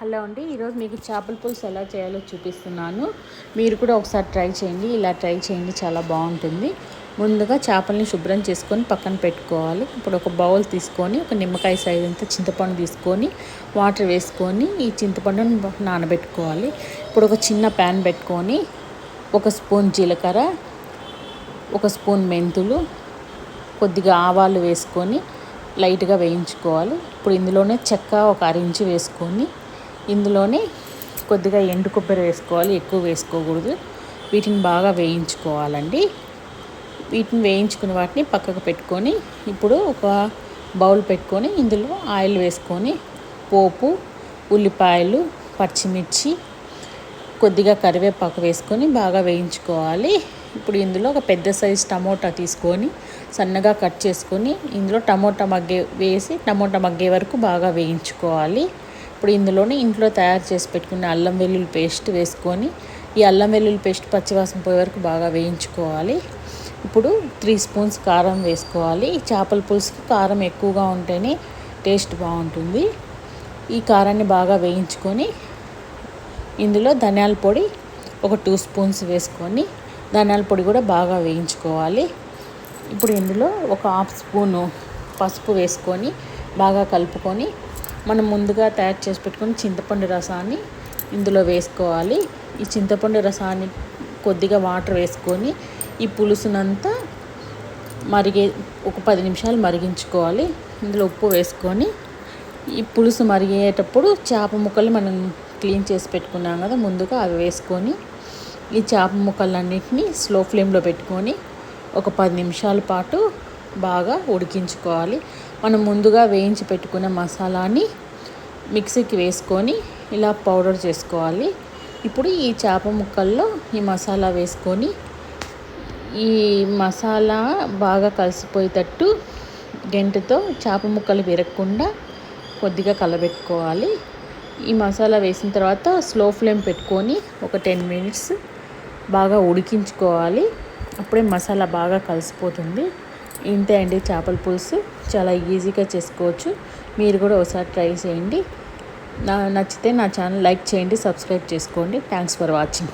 Hello అండి, ఈరోజు మీకు చేపల పులుసు ఎలా చేయాలో చూపిస్తున్నాను. మీరు కూడా ఒకసారి ట్రై చేయండి. ఇలా ట్రై చేయండి, చాలా బాగుంటుంది. ముందుగా చేపల్ని శుభ్రం చేసుకొని పక్కన పెట్టుకోవాలి. ఇప్పుడు ఒక బౌల్ తీసుకొని ఒక నిమ్మకాయ సైజ్ అంతా చింతపండు తీసుకొని వాటర్ వేసుకొని ఈ చింతపండును నానబెట్టుకోవాలి. ఇప్పుడు ఒక చిన్న ప్యాన్ పెట్టుకొని ఒక స్పూన్ జీలకర్ర, ఒక స్పూన్ మెంతులు, కొద్దిగా ఆవాలు వేసుకొని లైట్గా వేయించుకోవాలి. ఇప్పుడు ఇందులోనే చెక్క ఒక అరించి వేసుకొని ఇందులోనే కొద్దిగా ఎండు కొబ్బరి వేసుకోవాలి, ఎక్కువ వేసుకోకూడదు. వీటిని బాగా వేయించుకోవాలండి. వీటిని వేయించుకున్న వాటిని పక్కకు పెట్టుకొని ఇప్పుడు ఒక బౌల్ పెట్టుకొని ఇందులో ఆయిల్ వేసుకొని పోపు, ఉల్లిపాయలు, పచ్చిమిర్చి, కొద్దిగా కరివేపాకు వేసుకొని బాగా వేయించుకోవాలి. ఇప్పుడు ఇందులో ఒక పెద్ద సైజు టమోటా తీసుకొని సన్నగా కట్ చేసుకొని ఇందులో టమోటా మగ్గే వరకు బాగా వేయించుకోవాలి. ఇప్పుడు ఇందులోనే ఇంట్లో తయారు చేసి పెట్టుకున్న అల్లం వెల్లుల్లి పేస్ట్ వేసుకొని ఈ అల్లం వెల్లుల్లి పేస్ట్ పచ్చివాసన పోయే వరకు బాగా వేయించుకోవాలి. ఇప్పుడు 3 స్పూన్స్ కారం వేసుకోవాలి. ఈ చేపల పులుసుకి కారం ఎక్కువగా ఉంటేనే టేస్ట్ బాగుంటుంది. ఈ కారాన్ని బాగా వేయించుకొని ఇందులో ధనియాల పొడి ఒక 2 స్పూన్స్ వేసుకొని ధనియాల పొడి కూడా బాగా వేయించుకోవాలి. ఇప్పుడు ఇందులో ఒక 1/2 స్పూను పసుపు వేసుకొని బాగా కలుపుకొని మనం ముందుగా తయారు చేసి పెట్టుకుని చింతపండు రసాన్ని ఇందులో వేసుకోవాలి. ఈ చింతపండు రసాన్ని కొద్దిగా వాటర్ వేసుకొని ఈ పులుసునంతా ఒక 10 నిమిషాలు మరిగించుకోవాలి. ఇందులో ఉప్పు వేసుకొని ఈ పులుసు మరిగేటప్పుడు చేప ముక్కలు మనం క్లీన్ చేసి పెట్టుకున్నాం కదా, ముందుగా అవి వేసుకొని ఈ చేప ముక్కలన్నింటినీ స్లో ఫ్లేమ్లో పెట్టుకొని ఒక 10 నిమిషాల పాటు బాగా ఉడికించుకోవాలి. మనం ముందుగా వేయించి పెట్టుకున్న మసాలాని మిక్సీకి వేసుకొని ఇలా పౌడర్ చేసుకోవాలి. ఇప్పుడు ఈ చేప ముక్కల్లో ఈ మసాలా వేసుకొని ఈ మసాలా బాగా కలిసిపోయేటట్టు గెంటుతో చేప ముక్కలు విరగకుండా కొద్దిగా కలబెట్టుకోవాలి. ఈ మసాలా వేసిన తర్వాత స్లో ఫ్లేమ్ పెట్టుకొని ఒక 10 మినిట్స్ బాగా ఉడికించుకోవాలి. అప్పుడే మసాలా బాగా కలిసిపోతుంది. ఇంతే అండి, చేపల పులుసు చాలా ఈజీగా చేసుకోవచ్చు. మీరు కూడా ఒకసారి ట్రై చేయండి. నచ్చితే నా ఛానల్ లైక్ చేయండి, సబ్స్క్రైబ్ చేసుకోండి. Thanks for watching.